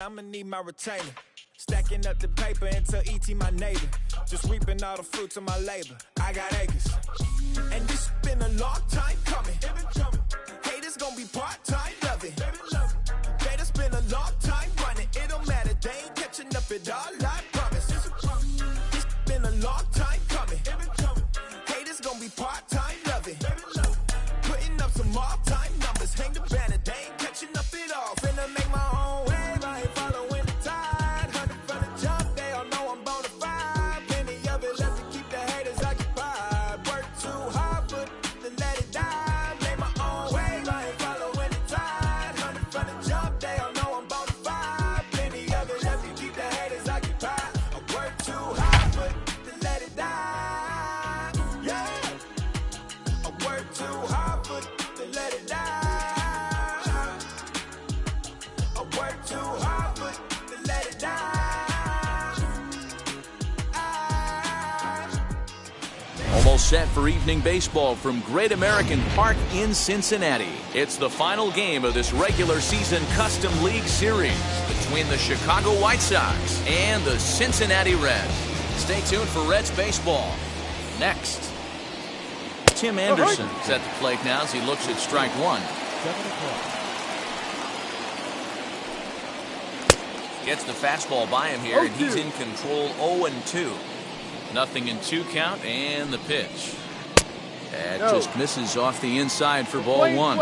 I'ma need my retainer. Stacking up the paper until ET my neighbor. Just reaping all the fruits of my labor. I got acres. And this been a long time coming. Haters gonna be part-time loving. Haters been a long time running. It don't matter, they ain't catching up at all, I promise. This been a long time coming. Haters gonna be part-time loving. Putting up some all-time numbers. Hang the banner, they ain't catching up at all. Finna make my own way. Set for evening baseball from Great American Park in Cincinnati. It's the final game of this regular season Custom League Series between the Chicago White Sox and the Cincinnati Reds. Stay tuned for Reds baseball. Next, Tim Anderson is at the plate now as he looks at strike one. Gets the fastball by him here, and he's in control 0-2. Nothing in 2 count, and the pitch. That just misses off the inside for ball one.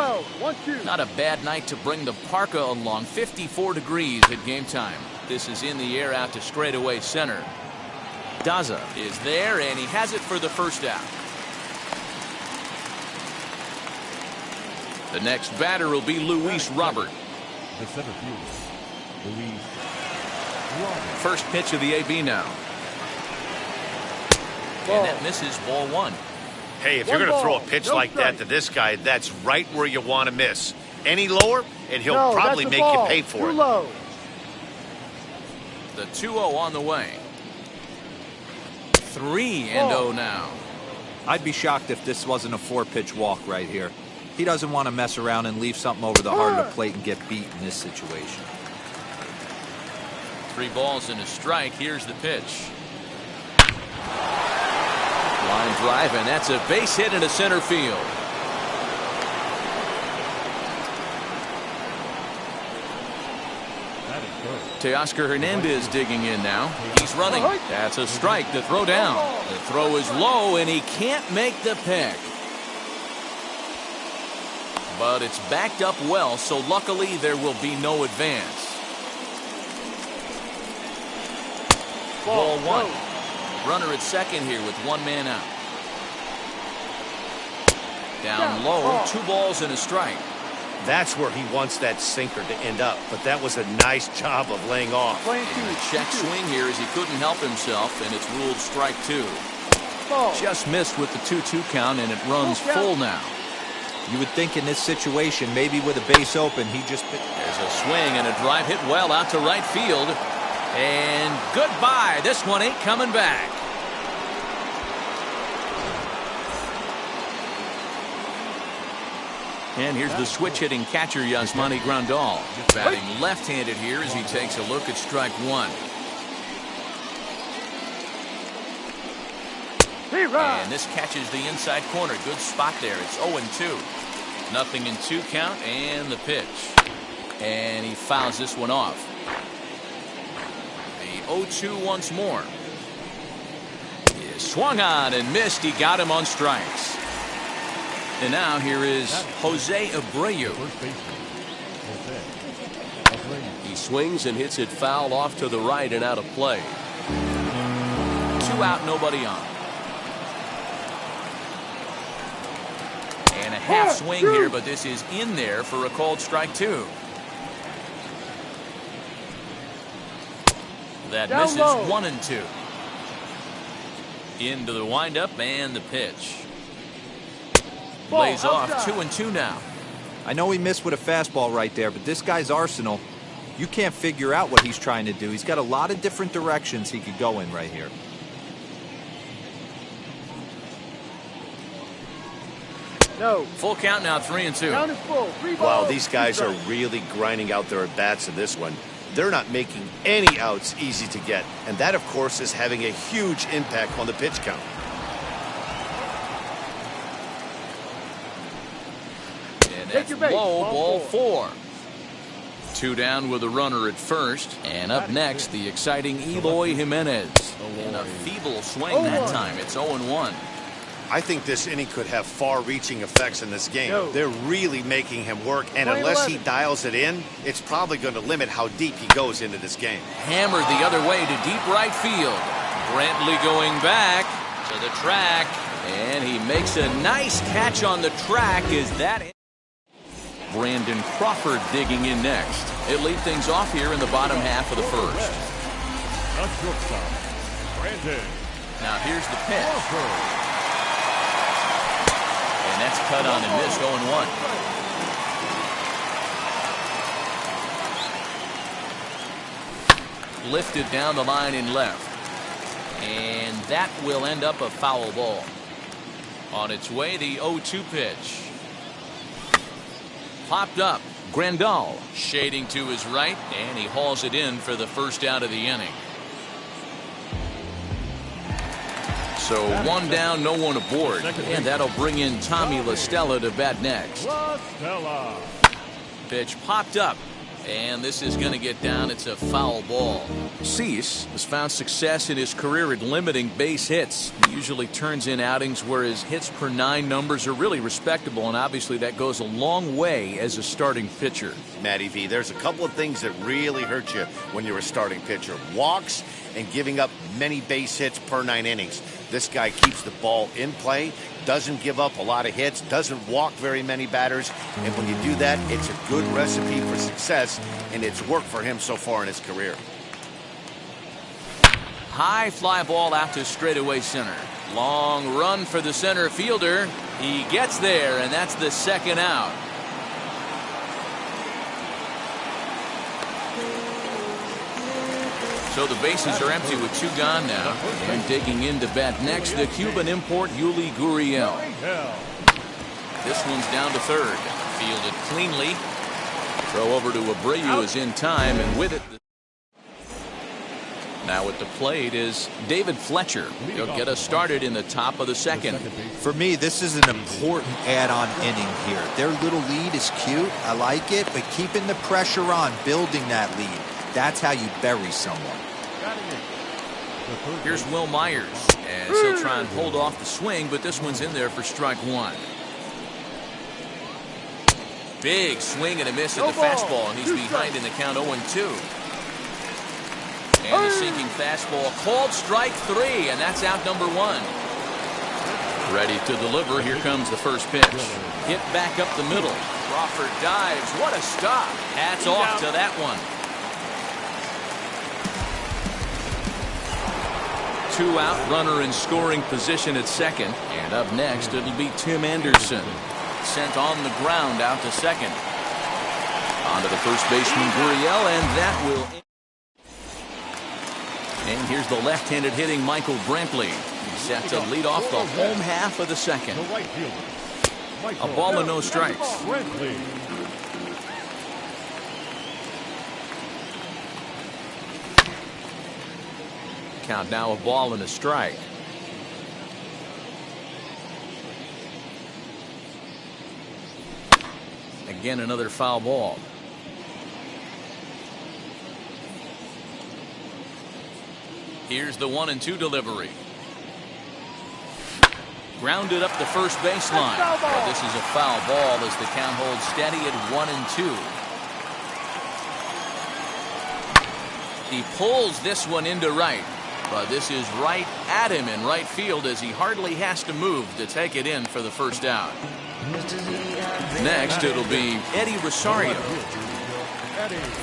Not a bad night to bring the parka along. 54 degrees at game time. This is in the air out to straightaway center. Daza is there, and he has it for the first out. The next batter will be Luis Robert. The center fielder, Luis Robert. First pitch of the AB now. And that misses ball one. Hey, if you're going to throw a pitch like that to this guy, that's right where you want to miss. Any lower, and he'll probably make you pay for it. Low. The 2-0 on the way. 3-0 now. I'd be shocked if this wasn't a 4-pitch walk right here. He doesn't want to mess around and leave something over the heart of the plate and get beat in this situation. 3 balls and a strike. Here's the pitch. Line drive, and that's a base hit into center field. Teoscar Hernandez digging in now. He's running. That's a strike. The throw down. The throw is low, and he can't make the pick. But it's backed up well, so luckily there will be no advance. Ball one. Runner at second here with 1 man out. Down low, 2 balls and a strike. That's where he wants that sinker to end up, but that was a nice job of laying off. And a check swing here as he couldn't help himself, and it's ruled strike 2. Just missed with the 2-2 count, and it runs full now. You would think in this situation, maybe with a base open, he just... There's a swing and a drive hit well out to right field. And goodbye. This one ain't coming back. And here's the switch-hitting catcher, Yasmani Grandal. Batting left-handed here as he takes a look at strike one. And this catches the inside corner. Good spot there. It's 0-2. Nothing in 2 count, and the pitch. And he fouls this one off. The 0-2 once more. He swung on and missed. He got him on strikes. And now here is Jose Abreu. He swings and hits it foul off to the right and out of play. 2 out, nobody on. And a half swing here, but this is in there for a called strike 2. That misses 1-2. Into the windup and the pitch. Lays off 2-2 now. I know he missed with a fastball right there, but this guy's arsenal, you can't figure out what he's trying to do. He's got a lot of different directions he could go in right here. No. Full count now, 3-2. Count is full. 3 balls. Wow, these guys are really grinding out their at-bats in this one. they're not making any outs easy to get. And that, of course, is having a huge impact on the pitch count. And that's low, ball 4. 2 down with a runner at first. And up next, the exciting Eloy Jimenez. And a feeble swing that time. It's 0-1. I think this inning could have far-reaching effects in this game. They're really making him work, and unless he dials it in, it's probably going to limit how deep he goes into this game. Hammered the other way to deep right field. Brantley going back to the track, and he makes a nice catch on the track. Is that it? Brandon Crawford digging in next. It lead things off here in the bottom half of the first. Now here's the pitch. And that's cut on and missed, 0-1. Lifted down the line in left. And that will end up a foul ball. On its way, the 0-2 pitch. Popped up. Grandal shading to his right, and he hauls it in for the first out of the inning. So 1 down, no one aboard, and that'll bring in Tommy La Stella to bat next. Pitch popped up, and this is going to get down. It's a foul ball. Cease has found success in his career at limiting base hits. He usually turns in outings where his hits per 9 numbers are really respectable, and obviously that goes a long way as a starting pitcher. Matty V, there's a couple of things that really hurt you when you're a starting pitcher. Walks and giving up many base hits per 9 innings. This guy keeps the ball in play, doesn't give up a lot of hits, doesn't walk very many batters, and when you do that, it's a good recipe for success, and it's worked for him so far in his career. High fly ball out to straightaway center. Long run for the center fielder. He gets there, and that's the second out. So the bases are empty with 2 gone now. And digging in to bat next, the Cuban import Yuli Gurriel. This one's down to third. Fielded cleanly. Throw over to Abreu is in time, and with it. Now at the plate is David Fletcher. He'll get us started in the top of the second. For me, this is an important add-on inning here. Their little lead is cute. I like it, but keeping the pressure on, building that lead. That's how you bury someone. Here's Will Myers as he'll try and hold off the swing, but this one's in there for strike 1. Big swing and a miss at the fastball, and he's behind in the count 0-2. And the sinking fastball called strike 3, and that's out number 1. Ready to deliver. Here comes the first pitch. Hit back up the middle. Crawford dives. What a stop. Hats off to that one. 2 out, runner in scoring position at second. And up next, it'll be Tim Anderson. Sent on the ground out to second. On to the first baseman, Gurriel, and that will... And here's the left-handed hitting Michael Brantley. He's set to lead off the home half of the second. A ball and no strikes. Count now a ball and a strike. Again, another foul ball. Here's the 1-2 delivery. Grounded up the first baseline. Well, this is a foul ball as the count holds steady at 1-2. He pulls this one into right. But this is right at him in right field as he hardly has to move to take it in for the first out. Next, it'll be Eddie Rosario.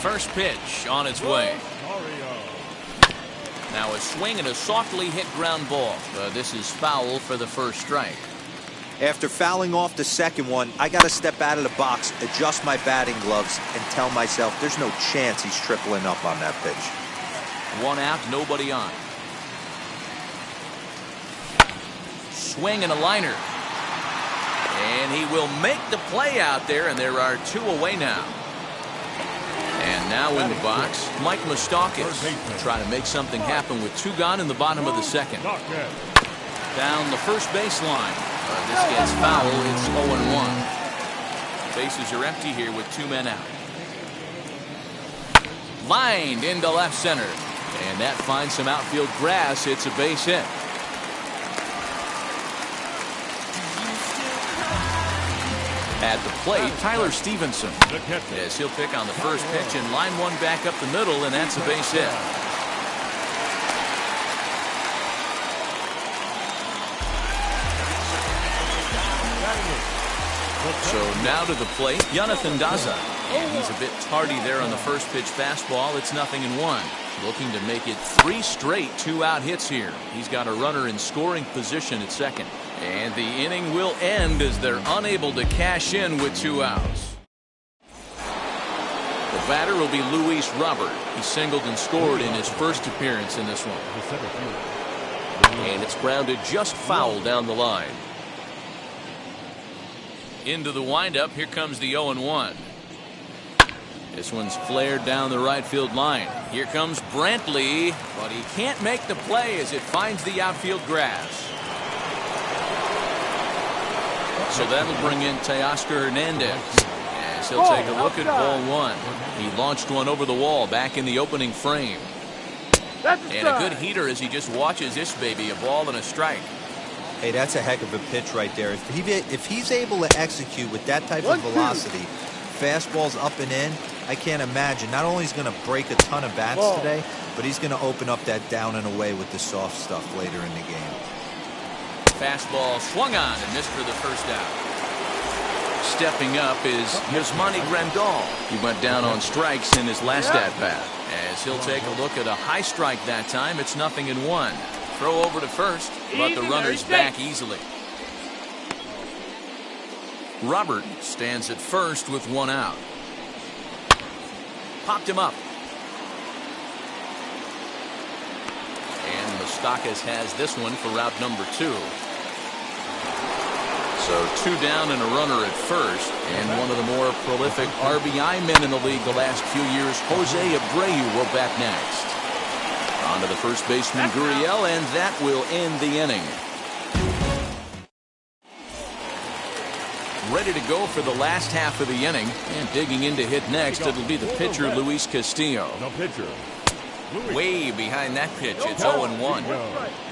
First pitch on its way. Now a swing and a softly hit ground ball. This is foul for the first strike. After fouling off the second one, I got to step out of the box, adjust my batting gloves, and tell myself there's no chance he's tripling up on that pitch. 1 out, nobody on. Swing and a liner. And he will make the play out there, and there are 2 away now. And Now in the box, Mike Moustakas. Try to make something happen with 2 gone in the bottom of the second. Down the first baseline. This gets foul. It's 0-1. Bases are empty here with 2 men out. Lined into left center. And that finds some outfield grass. It's a base hit. At the plate, Tyler Stevenson. Yes, he'll pick on the first pitch and line one back up the middle, and that's a base hit. So now to the plate, Jonathan Daza. And he's a bit tardy there on the first pitch fastball. It's 0-1. Looking to make it 3 straight 2-out hits here. He's got a runner in scoring position at second. And the inning will end as they're unable to cash in with 2 outs. The batter will be Luis Robert. He singled and scored in his first appearance in this one. And it's grounded just foul down the line. Into the windup. Here comes the 0-1. This one's flared down the right field line. Here comes Brantley, but he can't make the play as it finds the outfield grass. So that'll bring in Teoscar Hernandez as he'll take a look at ball 1. He launched one over the wall back in the opening frame. And a good heater as he just watches this baby, a ball and a strike. Hey, that's a heck of a pitch right there. If he's able to execute with that type of velocity, fastballs up and in, I can't imagine. Not only is he going to break a ton of bats today, but he's going to open up that down and away with the soft stuff later in the game. Fastball swung on and missed for the first out. Stepping up is Yasmani Grandal. He went down on strikes in his last at-bat. As he'll take a look at a high strike that time, it's 0-1. Throw over to first, but the runner's back easily. Robert stands at first with 1 out. Popped him up. And Moustakas has this one for route number 2. So 2 down and a runner at first. And one of the more prolific RBI men in the league the last few years, Jose Abreu, will bat next. On to the first baseman, Gurriel, and that will end the inning. Ready to go for the last half of the inning, and digging in to hit next, it'll be the pitcher, Luis Castillo. Way behind that pitch, it's 0-1.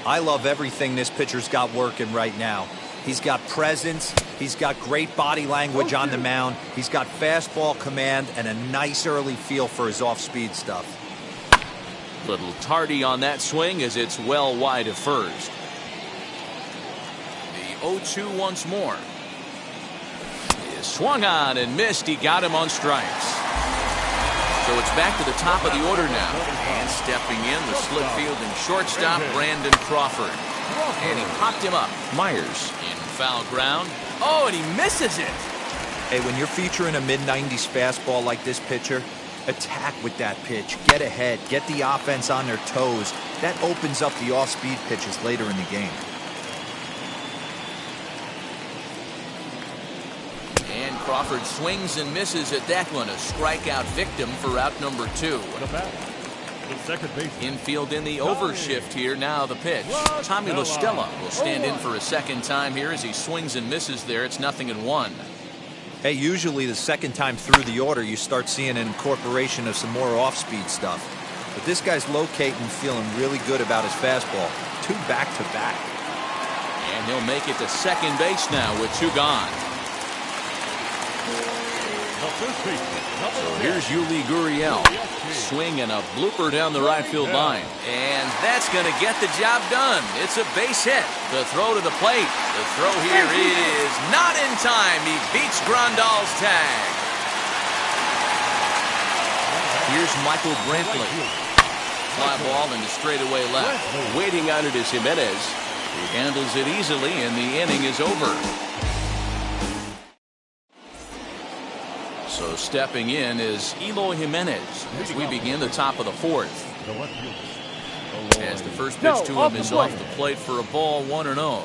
I love everything this pitcher's got working right now. He's got presence, he's got great body language on the mound, he's got fastball command, and a nice early feel for his off-speed stuff. Little tardy on that swing as it's well wide of first. The 0-2 once more. He swung on and missed. He got him on strikes. So it's back to the top of the order now. And stepping in, the slip fielding shortstop, Brandon Crawford. And he popped him up. Myers in foul ground. Oh, and he misses it. Hey, when you're featuring a mid-90s fastball like this pitcher, attack with that pitch. Get ahead. Get the offense on their toes. That opens up the off-speed pitches later in the game. And Crawford swings and misses at that one. A strikeout victim for route number 2. Infield in the overshift here. Now the pitch. Tommy La Stella will stand in for a second time here as he swings and misses there. It's 0-1. Hey, usually the second time through the order, you start seeing an incorporation of some more off-speed stuff. But this guy's locating, feeling really good about his fastball. 2 back-to-back. And he'll make it to second base now with 2 gone. So here's Yuli Gurriel. Swing and a blooper down the right field line. And that's going to get the job done. It's a base hit. The throw to the plate. The throw here is not in time. He beats Grandal's tag. Here's Michael Brantley. Fly ball into straightaway left. Waiting on it is Jimenez. He handles it easily, and the inning is over. So stepping in is Eloy Jimenez as we begin the top of the 4th. As the first pitch to him is off the plate for a ball, 1-0.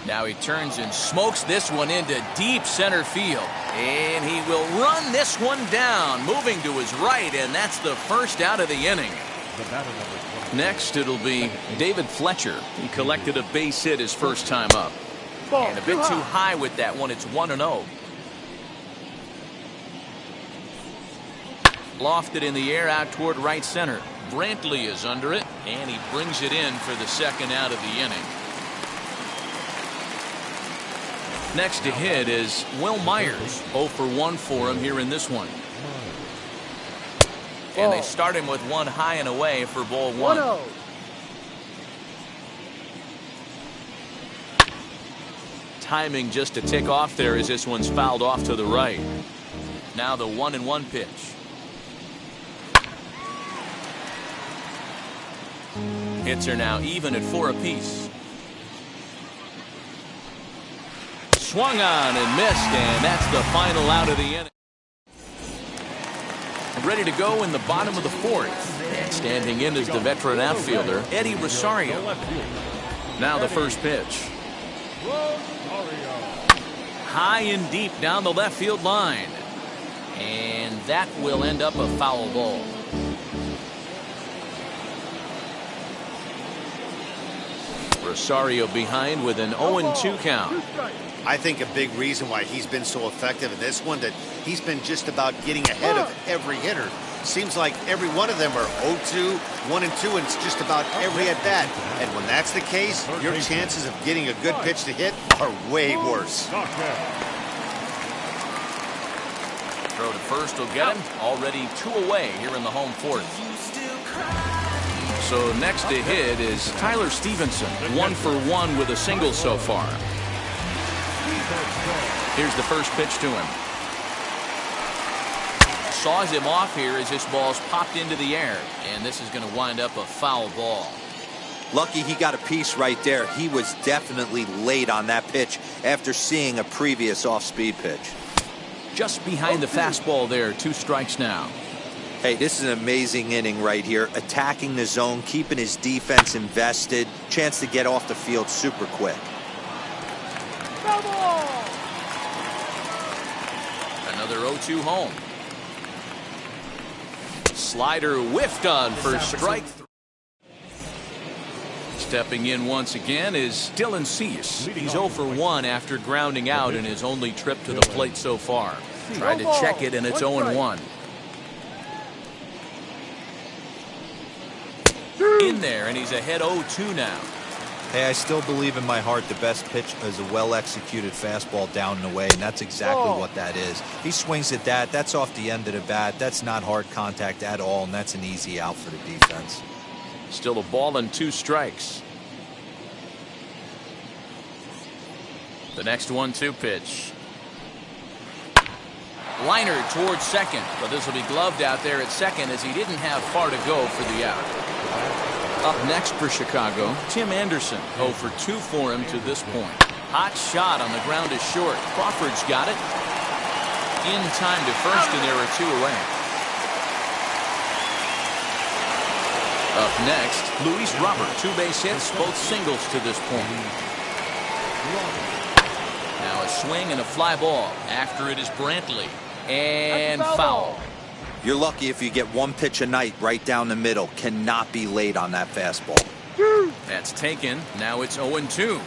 Now he turns and smokes this one into deep center field. And he will run this one down, moving to his right, and that's the first out of the inning. Next, it'll be David Fletcher. He collected a base hit his first time up. And a bit too high with that one. It's 1-0. Lofted in the air out toward right center. Brantley is under it, and he brings it in for the second out of the inning. Next to hit is Will Myers. 0 for 1 for him here in this one. And they start him with one high and away for ball 1. Timing just to tick off there as this one's fouled off to the right. Now the 1-1 pitch. Hits are now even at 4 apiece. Swung on and missed, and that's the final out of the inning. Ready to go in the bottom of the 4th. And standing in is the veteran outfielder, Eddie Rosario. Now the first pitch. High and deep down the left field line. And that will end up a foul ball. Rosario behind with an 0-2 count. I think a big reason why he's been so effective in this one, that he's been just about getting ahead of every hitter. Seems like every one of them are 0-2, 1-2, and it's just about every at bat. And when that's the case, your chances of getting a good pitch to hit are way worse. Throw to first will get him. Already 2 away here in the home 4th. So next to hit is Tyler Stevenson. 1 for 1 with a single so far. Here's the first pitch to him. Saws him off here as this ball's popped into the air. And this is going to wind up a foul ball. Lucky he got a piece right there. He was definitely late on that pitch after seeing a previous off-speed pitch. Just behind the fastball there. 2 strikes now. Hey, this is an amazing inning right here. Attacking the zone, keeping his defense invested. Chance to get off the field super quick. Another 0-2 home. Slider whiffed on for strike 3. Stepping in once again is Dylan Cease. He's 0 for 1 after grounding out in his only trip to the plate so far. Tried to check it, and it's 0-1. In there, and he's ahead 0-2 now. Hey, I still believe in my heart the best pitch is a well-executed fastball down and away, and that's exactly what that is. He swings at that. That's off the end of the bat. That's not hard contact at all, and that's an easy out for the defense. Still a ball and 2 strikes. The next 1-2 pitch. Liner towards second, but this will be gloved out there at second as he didn't have far to go for the out. Up next for Chicago, Tim Anderson. 0 for 2 for him to this point. Hot shot on the ground is short. Crawford's got it. In time to first, and there are 2 away. Up next, Luis Robert. 2 base hits, both singles to this point. Now a swing and a fly ball. After it is Brantley. And foul. You're lucky if you get 1 pitch a night right down the middle. Cannot be late on that fastball. That's taken. Now it's 0-2.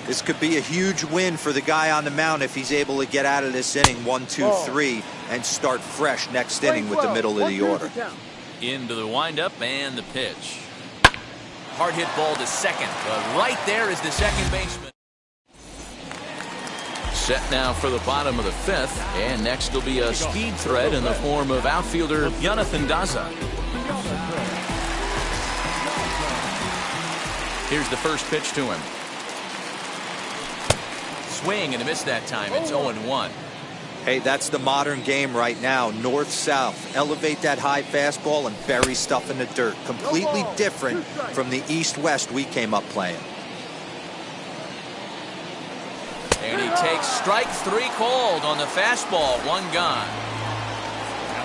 This could be a huge win for the guy on the mound if he's able to get out of this inning 1, 2, 3 and start fresh next inning with the middle of the order. Into the windup and the pitch. Hard hit ball to second, but right there is the second baseman. Set now for the bottom of the 5th, and next will be a speed threat in the form of outfielder Jonathan Daza. Here's the first pitch to him. Swing and a miss that time. It's 0-1. Hey, that's the modern game right now. North-south. Elevate that high fastball and bury stuff in the dirt. Completely different from the east-west we came up playing. And he takes strike 3 called on the fastball. 1 gone.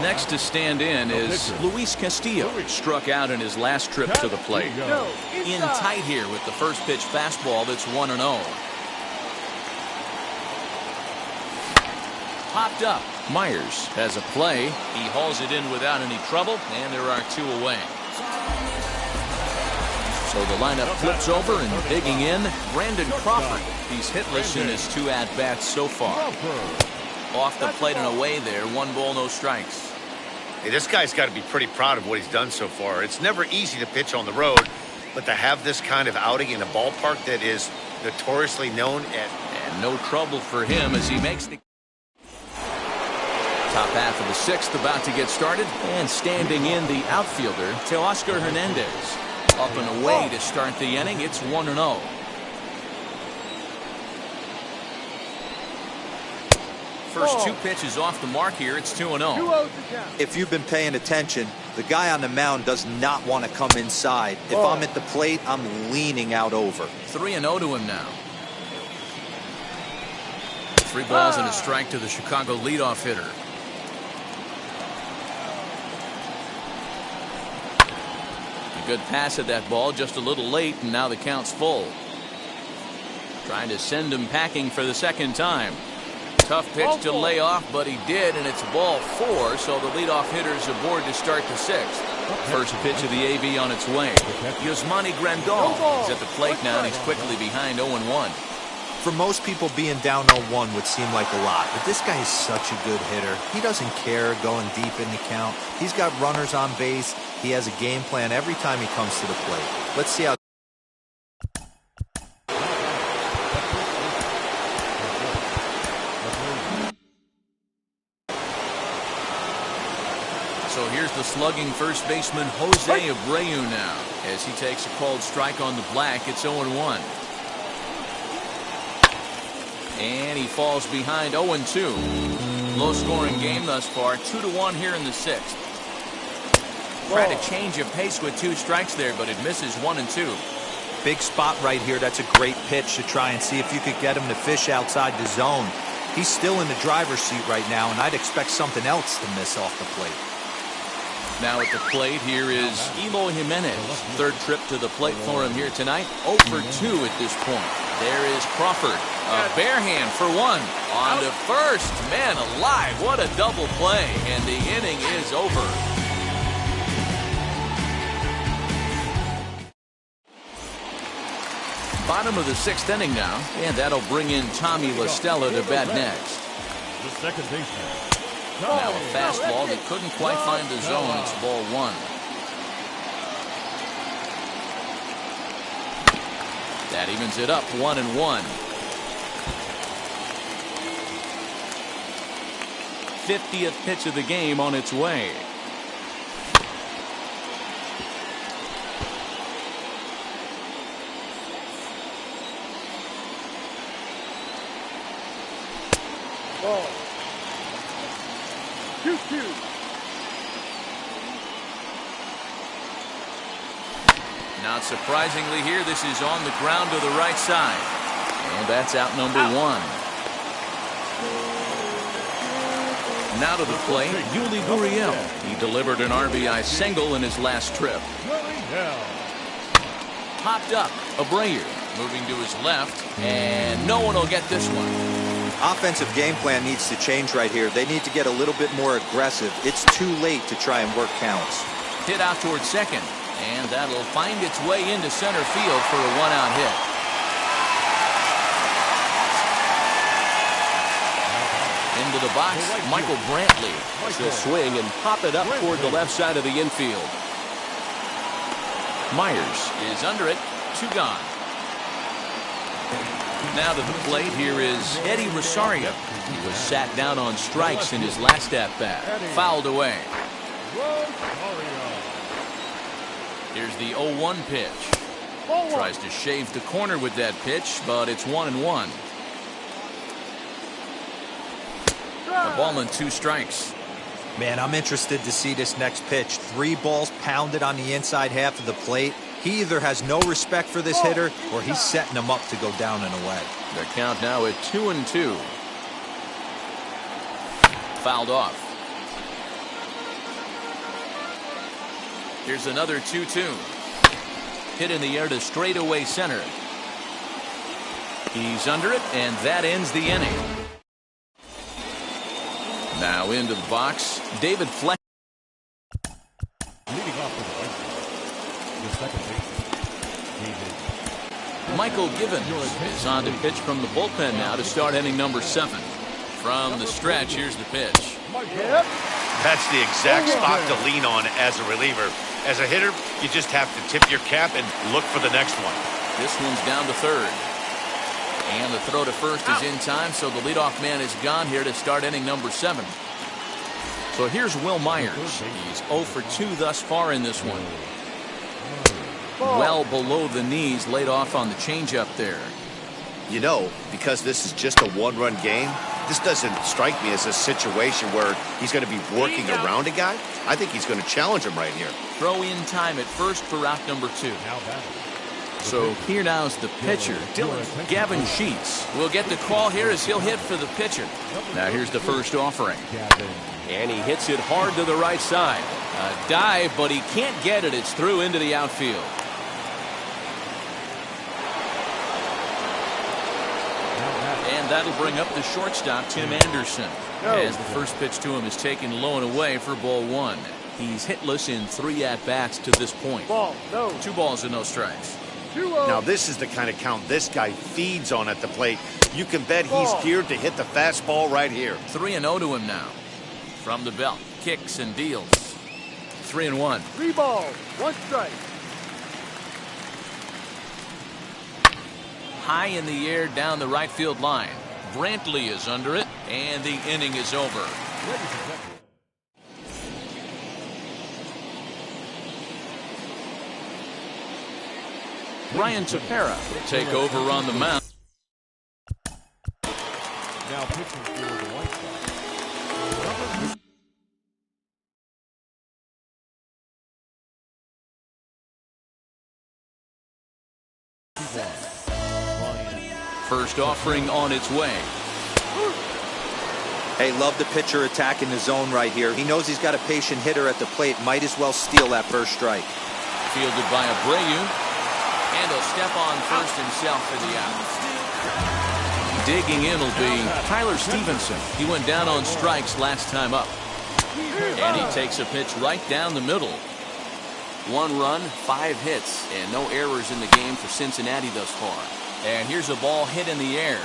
Next to stand in is Luis Castillo. Struck out in his last trip to the plate. In tight here with the first pitch fastball that's 1-0. Popped up. Myers has a play. He hauls it in without any trouble, and there are 2 away. So the lineup flips over and digging in, Brandon Crawford. He's hitless in his 2 at-bats so far. Off the plate and away there, 1 ball, no strikes. Hey, this guy's got to be pretty proud of what he's done so far. It's never easy to pitch on the road, but to have this kind of outing in a ballpark that is notoriously known as... And no trouble for him as he makes the top half of the 6th about to get started. And standing in the outfielder, Teoscar Hernandez. Up and away to start the inning. It's 1-0. First 2 pitches off the mark here. It's 2-0. If you've been paying attention, the guy on the mound does not want to come inside. If I'm at the plate, I'm leaning out over. 3-0 to him now. 3 balls and a strike to the Chicago leadoff hitter. A good pass at that ball, just a little late, and now the count's full. Trying to send him packing for the 2nd time. Tough pitch to lay off, but he did, and it's ball 4, so the leadoff hitter's aboard to start the 6th. First pitch of the AV on its way. Yasmani Grandal is at the plate now, and he's quickly behind 0-1. For most people, being down 0-1 would seem like a lot, but this guy is such a good hitter. He doesn't care going deep in the count. He's got runners on base. He has a game plan every time he comes to the plate. Let's see how. So here's the slugging first baseman Jose Abreu now as he takes a called strike on the black. It's 0-1. And he falls behind 0-2. Low scoring game thus far. 2-1 here in the 6th. Trying to change of pace with 2 strikes there, but it misses 1-2. Big spot right here. That's a great pitch to try and see if you could get him to fish outside the zone. He's still in the driver's seat right now, and I'd expect something else to miss off the plate. Now at the plate, here is Eloy Jimenez. 3rd trip to the plate for him here tonight. 0 for 2 at this point. There is Crawford. A bare hand for 1. On to first. Man alive, what a double play. And the inning is over. Bottom of the 6th inning now. And that'll bring in Tommy La Stella to bat next. The second baseman. Now a fastball that couldn't quite find the zone. It's ball 1. That evens it up 1-1. 50th pitch of the game on its way. Ball. 2-2. Not surprisingly here, this is on the ground to the right side. And that's out number 1. Now to the plate, Yuli Gurriel. He delivered an RBI single in his last trip. Popped up, Abreu moving to his left, and no one will get this one. Offensive game plan needs to change right here. They need to get a little bit more aggressive. It's too late to try and work counts. Hit out towards second, and that'll find its way into center field for a 1-out hit. Into the box, Michael Brantley. He'll swing and pop it up toward the left side of the infield. Myers is under it. 2 gone. Now to the plate, here is Eddie Rosario. He was sat down on strikes in his last at-bat. Fouled away. Here's the 0-1 pitch. Tries to shave the corner with that pitch, but it's 1-1. A ball and 2 strikes. Man, I'm interested to see this next pitch. 3 balls pounded on the inside half of the plate. He either has no respect for this hitter or he's setting him up to go down and away. The count now at 2-2. Fouled off. Here's another 2-2. Hit in the air to straightaway center. He's under it, and that ends the inning. Now into the box, David Fleck. Leading off with the White Sox, the second baseman, David. Michael Givens is on to pitch from the bullpen now to start inning number 7. From the stretch, here's the pitch. That's the exact spot to lean on as a reliever. As a hitter, you just have to tip your cap and look for the next one. This one's down to third. And the throw to first is in time, so the leadoff man is gone here to start inning number 7. So here's Will Myers. He's 0 for 2 thus far in this one. Well below the knees, laid off on the changeup there. You know, because this is just a one-run game, this doesn't strike me as a situation where he's going to be working around a guy. I think he's going to challenge him right here. Throw in time at first for out number 2. So here now's the pitcher, Gavin Sheets. Will get the call here as he'll hit for the pitcher. Now here's the first offering. And he hits it hard to the right side. A dive, but he can't get it. It's through into the outfield. And that'll bring up the shortstop, Tim Anderson. As the first pitch to him is taken low and away for ball 1. He's hitless in 3 at-bats to this point. 2 balls and no strikes. Now this is the kind of count this guy feeds on at the plate. You can bet he's geared to hit the fastball right here. 3-0 to him now. From the belt, kicks and deals. 3-1. 3 balls, 1 strike. High in the air down the right field line. Brantley is under it, and the inning is over. Ryan Tepera will take over on the mound. Now pitching for the White Sox. First offering on its way. Hey, love the pitcher attacking the zone right here. He knows he's got a patient hitter at the plate. Might as well steal that first strike. Fielded by Abreu. And he'll step on first himself for the out. Digging in will be Tyler Stevenson. He went down on strikes last time up. And he takes a pitch right down the middle. 1 run, 5 hits, and no errors in the game for Cincinnati thus far. And here's a ball hit in the air.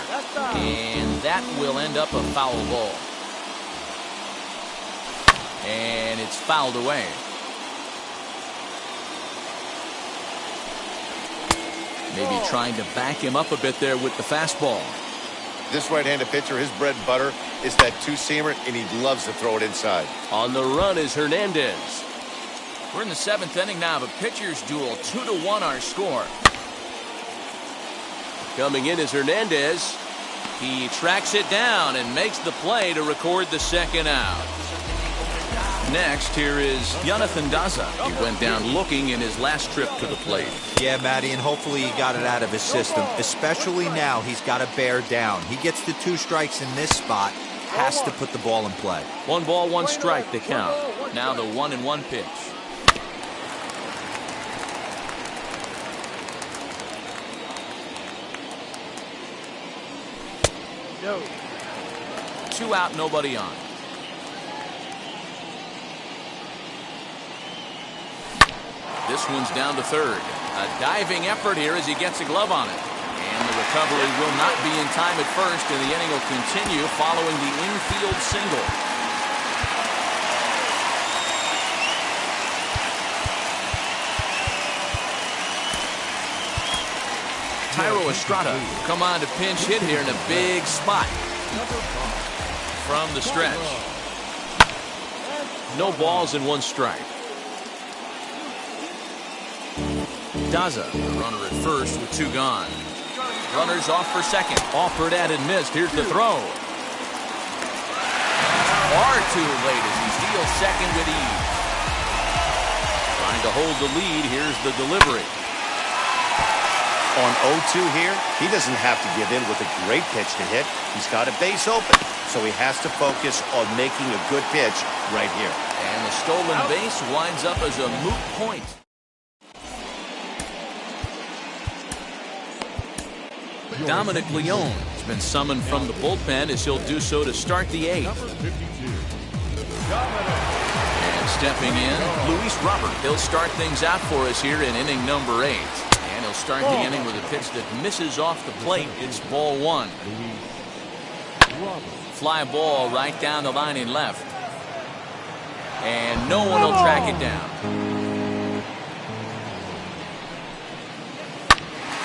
And that will end up a foul ball. And it's fouled away. Maybe trying to back him up a bit there with the fastball. This right-handed pitcher, his bread and butter is that two-seamer, and he loves to throw it inside. On the run is Hernandez. We're in the 7th inning now of a pitcher's duel. 2-1 our score. Coming in is Hernandez. He tracks it down and makes the play to record the second out. Next, here is Jonathan Daza. He went down looking in his last trip to the plate. Yeah, Matty, and hopefully he got it out of his system. Especially now, he's got to bear down. He gets the 2 strikes in this spot. Has to put the ball in play. 1 ball, 1 strike to count. Now the 1-1 pitch. No. 2 out, nobody on. This one's down to third. A diving effort here as he gets a glove on it. And the recovery will not be in time at first, and the inning will continue following the infield single. Thairo Estrada come on to pinch hit here in a big spot. From the stretch. No balls and 1 strike. Daza, the runner at first with 2 gone. Runners off for second. Offered at and missed. Here's the throw. Far too late as he steals second with ease. Trying to hold the lead. Here's the delivery. On 0-2 here, he doesn't have to give in with a great pitch to hit. He's got a base open, so he has to focus on making a good pitch right here. And the stolen base winds up as a moot point. Dominic Leone has been summoned from the bullpen as he'll do so to start the eighth. Number 52. And stepping in, Luis Robert. He'll start things out for us here in inning number 8. And he'll start the inning with a pitch that misses off the plate. It's ball 1. Fly ball right down the line in left. And no one will track it down.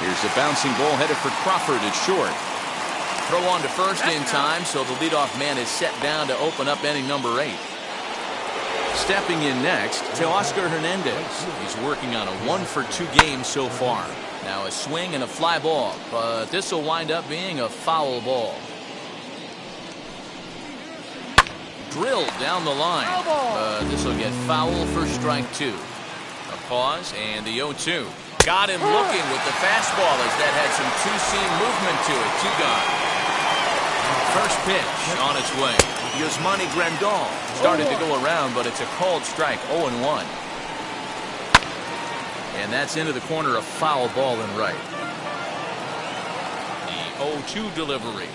Here's a bouncing ball headed for Crawford at short. Throw on to first in time, so the leadoff man is set down to open up inning number 8. Stepping in next, Teoscar Hernandez. He's working on a 1-for-2 game so far. Now a swing and a fly ball, but this will wind up being a foul ball. Drilled down the line, but this will get foul for strike 2. A pause and the 0-2. Got him looking with the fastball as that had some two-seam movement to it. 2 gone. First pitch on its way. Yasmani Grandal started to go around, but it's a called strike. 0-1. And that's into the corner, a foul ball and right. The 0-2 delivery.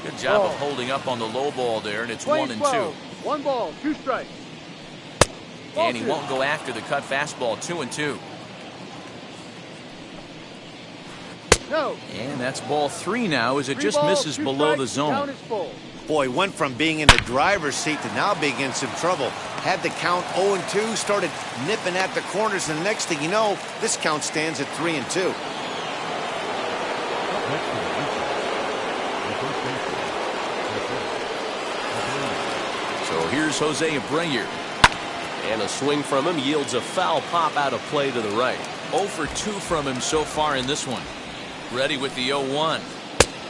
Good job of holding up on the low ball there, and it's 1-2. 1 ball, 2 strikes. And he won't go after the cut fastball. 2-2. No. And that's ball 3 now as it just misses below the zone. Boy, went from being in the driver's seat to now being in some trouble. Had the count 0-2, started nipping at the corners, and the next thing you know, this count stands at 3-2. So here's Jose Abreu. And a swing from him yields a foul pop out of play to the right. 0 for 2 from him so far in this one. Ready with the 0-1.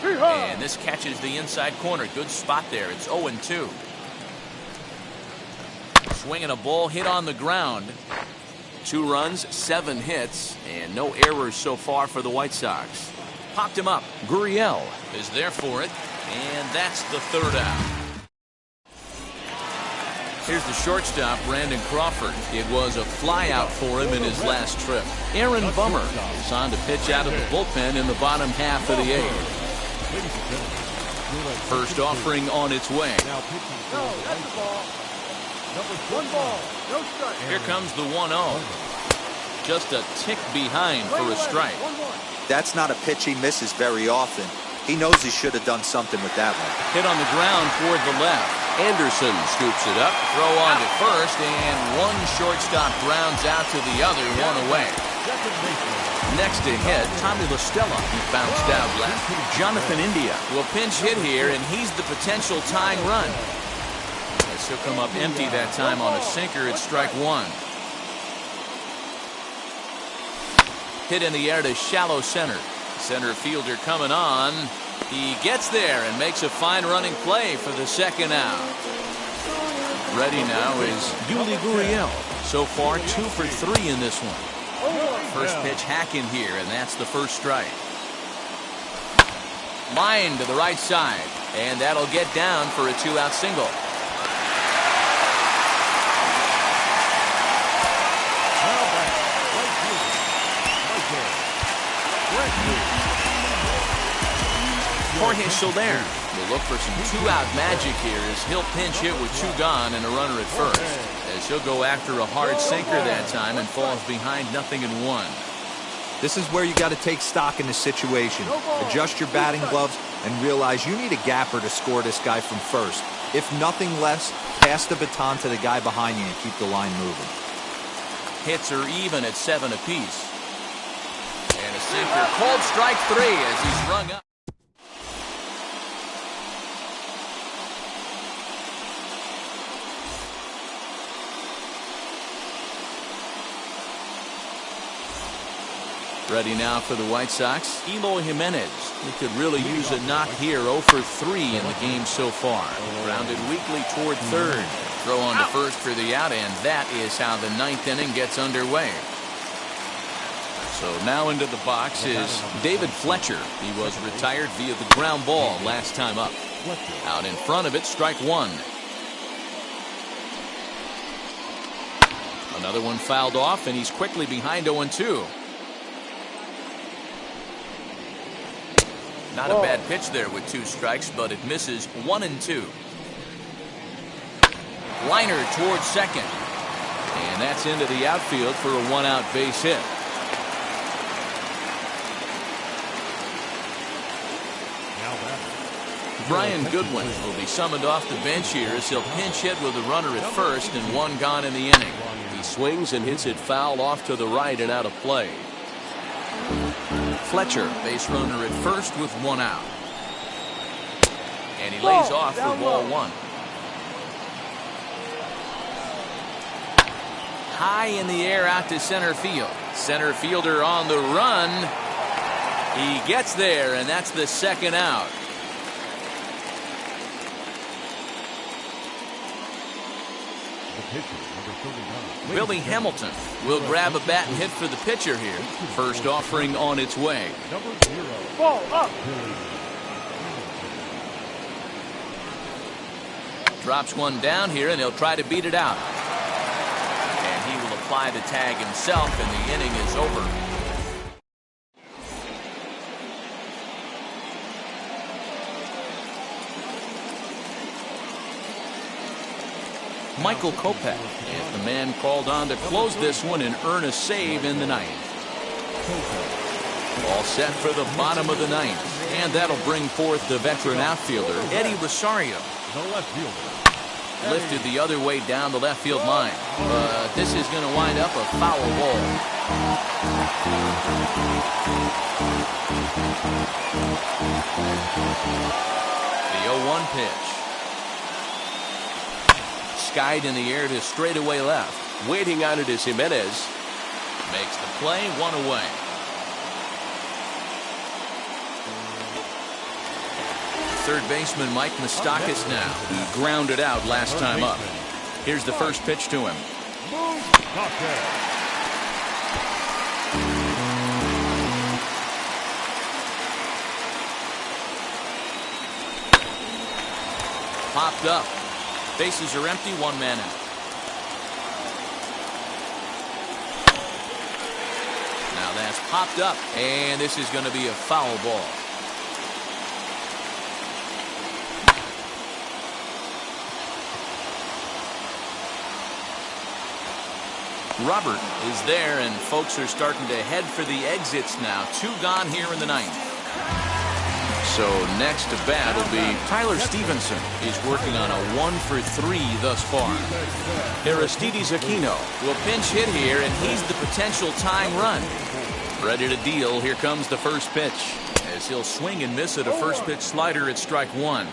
And this catches the inside corner. Good spot there. It's 0-2. Swinging a ball hit on the ground. 2 runs, 7 hits, and no errors so far for the White Sox. Popped him up. Gurriel is there for it, and that's the 3rd out. Here's the shortstop, Brandon Crawford. It was a fly out for him in his last trip. Aaron Bummer is on to pitch out of the bullpen in the bottom half of the 8th. First offering on its way. No, that's the ball. 1 ball, no strike. Here comes the 1-0. Just a tick behind for a strike. That's not a pitch he misses very often. He knows he should have done something with that one. Hit on the ground toward the left. Anderson scoops it up. Throw on to first, and one shortstop grounds out to the other, 1 away. Next to hit, Tommy La Stella. He bounced out left. Jonathan India to a pinch hit here, and he's the potential tying run. As he'll come up empty that time on a sinker at strike 1. Hit in the air to shallow center. Center fielder coming on. He gets there and makes a fine running play for the 2nd out. Ready now is Yuli Gurriel. So far 2 for 3 in this one. First pitch hacking here, and that's the first strike. Line to the right side, and that'll get down for a 2-out single. Jorge Soler will look for some 2-out magic here as he'll pinch hit with 2 gone and a runner at first. As he'll go after a hard sinker that time and falls behind 0-1. This is where you got to take stock in the situation. Adjust your batting gloves and realize you need a gapper to score this guy from first. If nothing less, pass the baton to the guy behind you and keep the line moving. Hits are even at 7 apiece. And a sinker, called strike 3 as he's rung up. Ready now for the White Sox, Eloy Jimenez. He could really use a knock here. 0 for 3 in the game so far. Grounded weakly toward 3rd. Throw on to first for the out, and that is how the 9th inning gets underway. So now into the box is David Fletcher. He was retired via the ground ball last time up. Out in front of it, strike 1. Another one fouled off, and he's quickly behind 0-2. Not a bad pitch there with 2 strikes, but it misses 1-2. Liner towards second. And that's into the outfield for a 1-out base hit. Brian Goodwin will be summoned off the bench here as he'll pinch hit with a runner at first and 1 gone in the inning. He swings and hits it foul off to the right and out of play. Fletcher, base runner at first with 1 out. And he lays off for ball 1. High in the air out to center field. Center fielder on the run. He gets there, and that's the 2nd out. Billy Hamilton will grab a bat and hit for the pitcher here. First offering on its way. Ball up. Drops one down here, and he'll try to beat it out. And he will apply the tag himself, and the inning is over. Michael Kopech is the man called on to close this one and earn a save in the 9th. All set for the bottom of the 9th. And that'll bring forth the veteran outfielder, Eddie Rosario. Lifted the other way down the left field line. But this is going to wind up a foul ball. The 0-1 pitch. Skied in the air to straightaway left. Waiting on it is Jimenez. Makes the play, 1 away. Third baseman Mike Moustakas now. He grounded out last time up. Here's the first pitch to him. Popped up. Bases are empty, 1 man out. Now that's popped up, and this is going to be a foul ball. Robert is there, and folks are starting to head for the exits now. 2 gone here in the 9th. So next to bat will be Tyler Stevenson. He's working on a 1-for-3 thus far. Aristides Aquino will pinch hit here, and he's the potential tying run. Ready to deal. Here comes the first pitch. As he'll swing and miss at a first pitch slider at strike 1.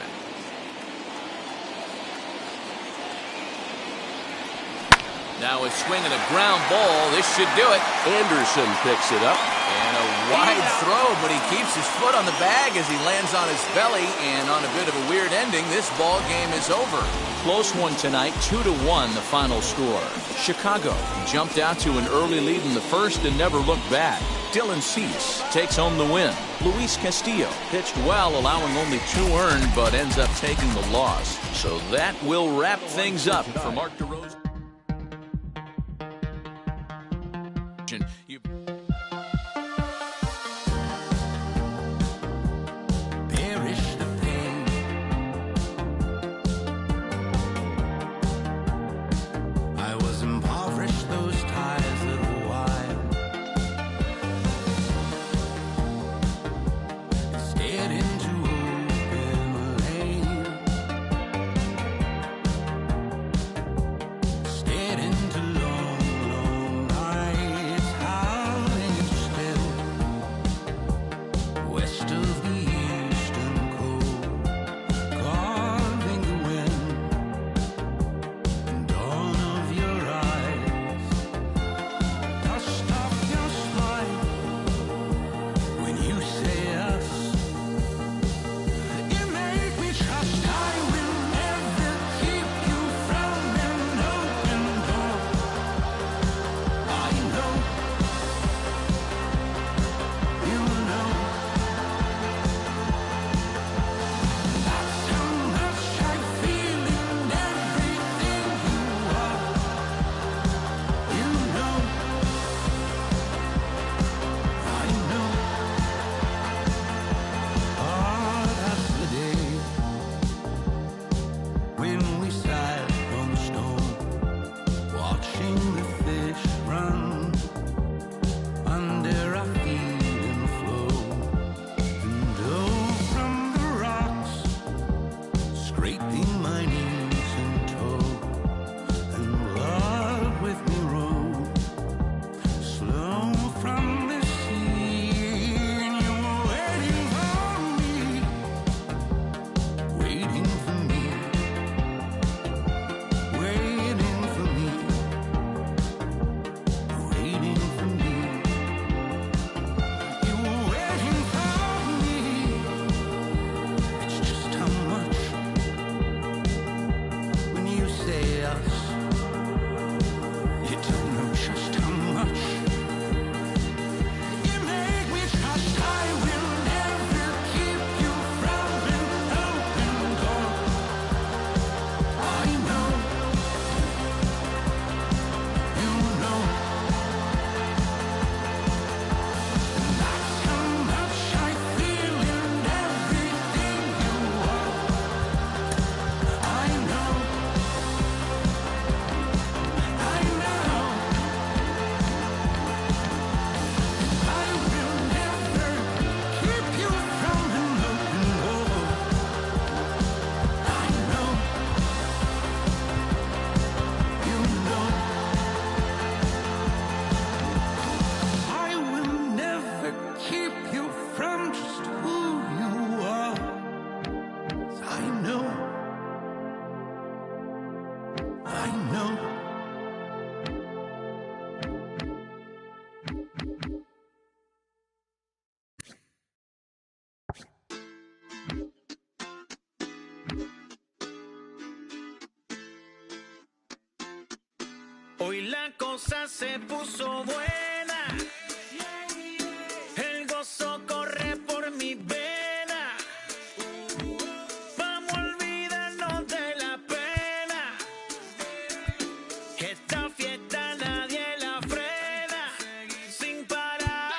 Now a swing and a ground ball. This should do it. Anderson picks it up. And a wide throw, but he keeps his foot on the bag as he lands on his belly. And on a bit of a weird ending, this ball game is over. Close one tonight, 2-1 the final score. Chicago jumped out to an early lead in the first and never looked back. Dylan Cease takes home the win. Luis Castillo pitched well, allowing only 2 earned, but ends up taking the loss. So that will wrap things up for Mark DeRosa. Hoy la cosa se puso buena, el gozo corre por mi vena, vamos a olvidarnos de la pena, esta fiesta nadie la frena, sin parar,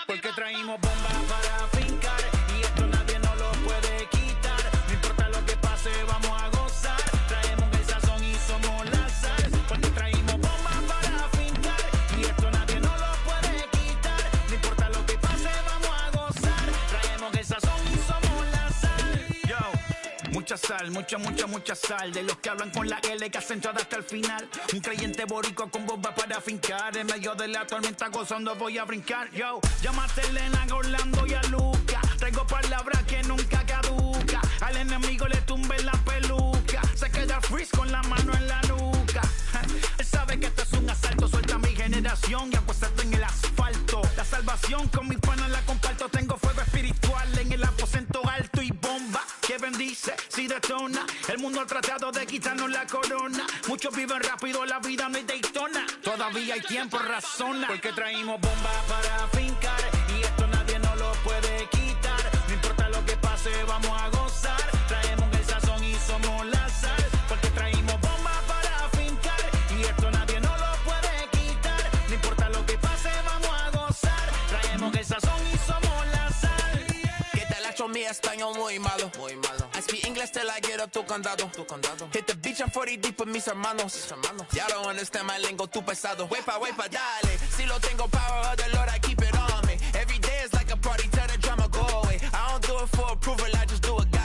porque traímos bombas para fincar, y esto nadie nos lo puede quitar, no importa lo que pase vamos a gozar, traemos el sazón y somos la sal. Porque traímos bombas para fincar y esto nadie nos lo puede quitar. No importa lo que pase, vamos a gozar. Traemos el sazón y somos la sal. Yo, mucha sal, mucha sal. De los que hablan con la L que hacen todo hasta el final. Un creyente boricua con bombas para fincar. En medio de la tormenta gozando voy a brincar. Yo, llámate a Elena, a Orlando y a Luca. Traigo palabras que nunca caduca. Al enemigo le tumbe la peluca. Se queda freeze con la mano en la nuca. Él sabe que esto es un asalto. Suelta mi generación y acuéstate en el asfalto. La salvación con mis panas la comparto. Tengo fuego espiritual en el aposento alto y bomba que bendice si detona. El mundo ha tratado de quitarnos la corona. Muchos viven rápido, la vida no es Daytona. Todavía hay tiempo, razona. Porque traímos bombas para fincar y esto nadie nos lo puede quitar. No importa lo que pase, vamos a gozar. Traemos el sazón y somos la sal. Porque traímos bombas para fincar y esto nadie nos lo puede quitar. No importa lo que pase, vamos a gozar. Traemos el sazón y somos la sal. ¿Qué tal hecho mi español muy malo? Muy malo. I speak English till I get up tu condado. Hit the beach, I'm 40 deep with mis hermanos. Ya don't understand my lingo, tu pesado. Wepa, dale. Si lo tengo power of the Lord, I keep it on me. Every day is like a party, tell the drama go away. I don't do it for approval, I just do it God.